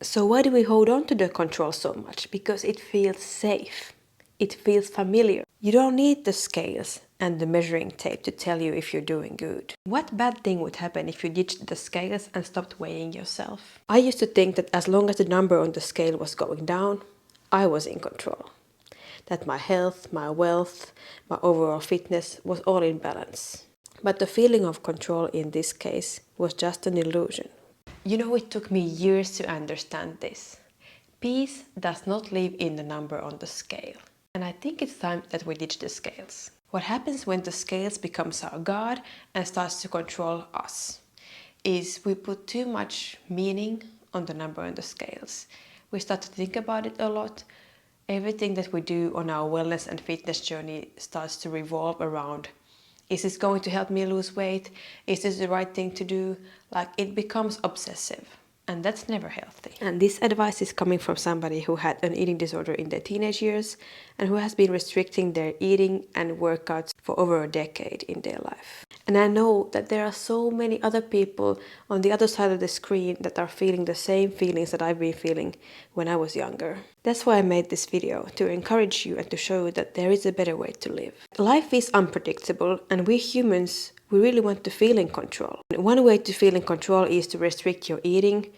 So why do we hold on to the control so much? Because it feels safe. It feels familiar. You don't need the scales and the measuring tape to tell you if you're doing good. What bad thing would happen if you ditched the scales and stopped weighing yourself? I used to think that as long as the number on the scale was going down, I was in control. That my health, my wealth, my overall fitness was all in balance. But the feeling of control in this case was just an illusion. You know, it took me years to understand this. Peace does not live in the number on the scale. And I think it's time that we ditch the scales. What happens when the scales becomes our God and starts to control us is we put too much meaning on the number on the scales. We start to think about it a lot. Everything that we do on our wellness and fitness journey starts to revolve around, is this going to help me lose weight? Is this the right thing to do? Like, it becomes obsessive. And that's never healthy. And this advice is coming from somebody who had an eating disorder in their teenage years and who has been restricting their eating and workouts for over a decade in their life. And I know that there are so many other people on the other side of the screen that are feeling the same feelings that I've been feeling when I was younger. That's why I made this video, to encourage you and to show you that there is a better way to live. Life is unpredictable, and we humans, we really want to feel in control. One way to feel in control is to restrict your eating,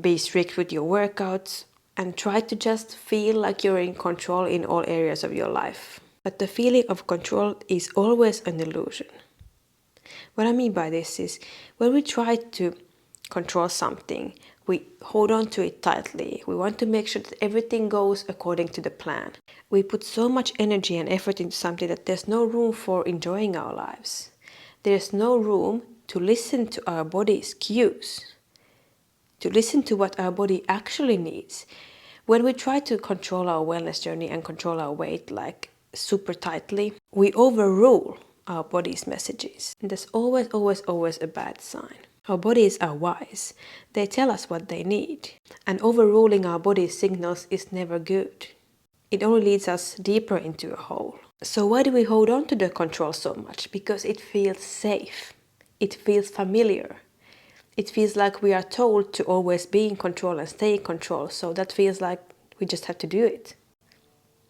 be strict with your workouts, and try to just feel like you're in control in all areas of your life. But the feeling of control is always an illusion. What I mean by this is, when we try to control something, we hold on to it tightly. We want to make sure that everything goes according to the plan. We put so much energy and effort into something that there's no room for enjoying our lives. There's no room to listen to our body's cues, to listen to what our body actually needs. When we try to control our wellness journey and control our weight like super tightly, we overrule our body's messages. And that's always a bad sign. Our bodies are wise. They tell us what they need. And overruling our body's signals is never good. It only leads us deeper into a hole. So why do we hold on to the control so much? Because it feels safe. It feels familiar. It feels like we are told to always be in control and stay in control. So that feels like we just have to do it.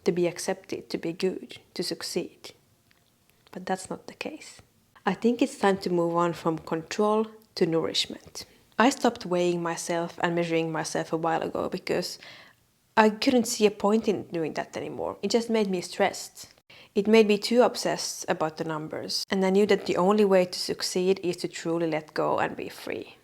To be accepted, to be good, to succeed. But that's not the case. I think it's time to move on from control to nourishment. I stopped weighing myself and measuring myself a while ago because I couldn't see a point in doing that anymore. It just made me stressed. It made me too obsessed about the numbers. And I knew that the only way to succeed is to truly let go and be free.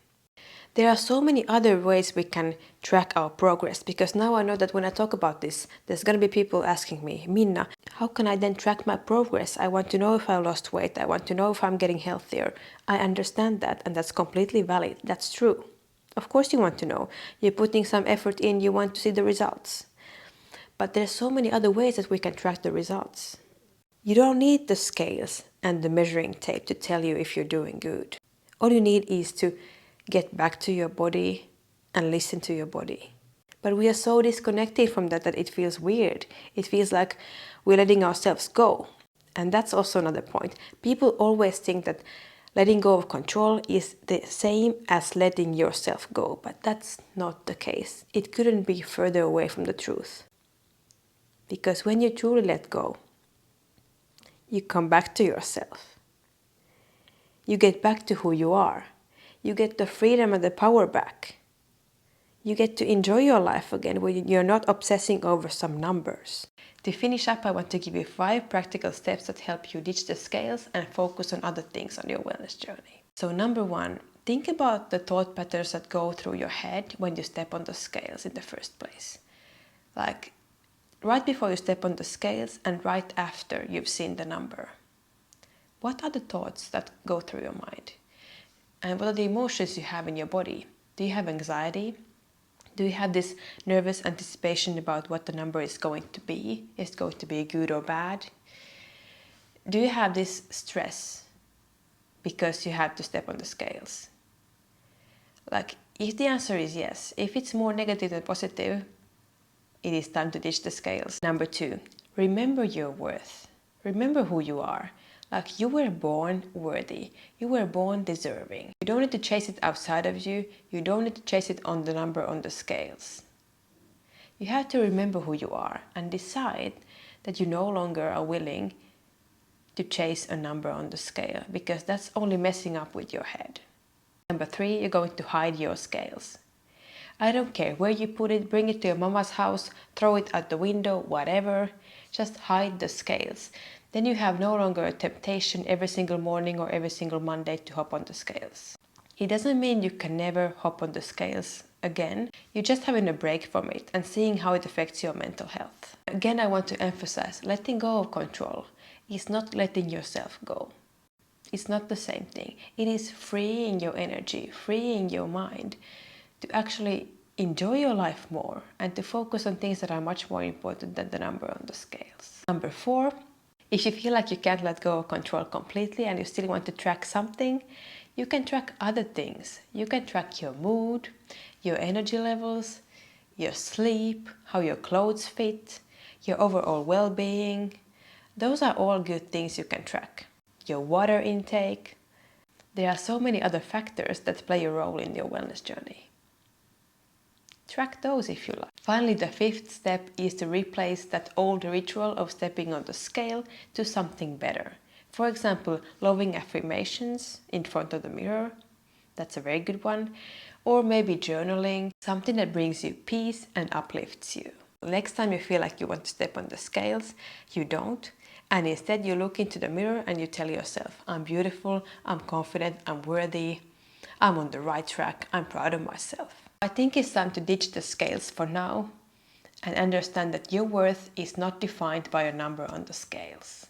There are so many other ways we can track our progress, because now I know that when I talk about this, there's going to be people asking me, Minna, how can I then track my progress? I want to know if I lost weight. I want to know if I'm getting healthier. I understand that, and that's completely valid. That's true. Of course you want to know. You're putting some effort in, you want to see the results. But there's so many other ways that we can track the results. You don't need the scales and the measuring tape to tell you if you're doing good. All you need is to get back to your body and listen to your body. But we are so disconnected from that it feels weird. It feels like we're letting ourselves go. And that's also another point. People always think that letting go of control is the same as letting yourself go, but that's not the case. It couldn't be further away from the truth. Because when you truly let go, you come back to yourself. You get back to who you are. You get the freedom and the power back. You get to enjoy your life again when you're not obsessing over some numbers. To finish up, I want to give you 5 practical steps that help you ditch the scales and focus on other things on your wellness journey. So number 1, think about the thought patterns that go through your head when you step on the scales in the first place. Like right before you step on the scales and right after you've seen the number. What are the thoughts that go through your mind? And what are the emotions you have in your body? Do you have anxiety? Do you have this nervous anticipation about what the number is going to be? Is it going to be good or bad? Do you have this stress because you have to step on the scales? Like, if the answer is yes, if it's more negative than positive, it is time to ditch the scales. Number 2, remember your worth. Remember who you are. Like, you were born worthy, you were born deserving. You don't need to chase it outside of you, you don't need to chase it on the number on the scales. You have to remember who you are and decide that you no longer are willing to chase a number on the scale, because that's only messing up with your head. Number 3, you're going to hide your scales. I don't care where you put it, bring it to your mama's house, throw it out the window, whatever. Just hide the scales. Then you have no longer a temptation every single morning or every single Monday to hop on the scales. It doesn't mean you can never hop on the scales again. You're just having a break from it and seeing how it affects your mental health. Again, I want to emphasize, letting go of control is not letting yourself go. It's not the same thing. It is freeing your energy, freeing your mind to actually enjoy your life more and to focus on things that are much more important than the number on the scales. Number 4, if you feel like you can't let go of control completely and you still want to track something, you can track other things. You can track your mood, your energy levels, your sleep, how your clothes fit, your overall well-being. Those are all good things you can track. Your water intake. There are so many other factors that play a role in your wellness journey. Track those if you like. Finally, the 5th step is to replace that old ritual of stepping on the scale to something better. For example, loving affirmations in front of the mirror. That's a very good one. Or maybe journaling, something that brings you peace and uplifts you. Next time you feel like you want to step on the scales, you don't. And instead you look into the mirror and you tell yourself, I'm beautiful, I'm confident, I'm worthy, I'm on the right track, I'm proud of myself. I think it's time to ditch the scales for now and understand that your worth is not defined by a number on the scales.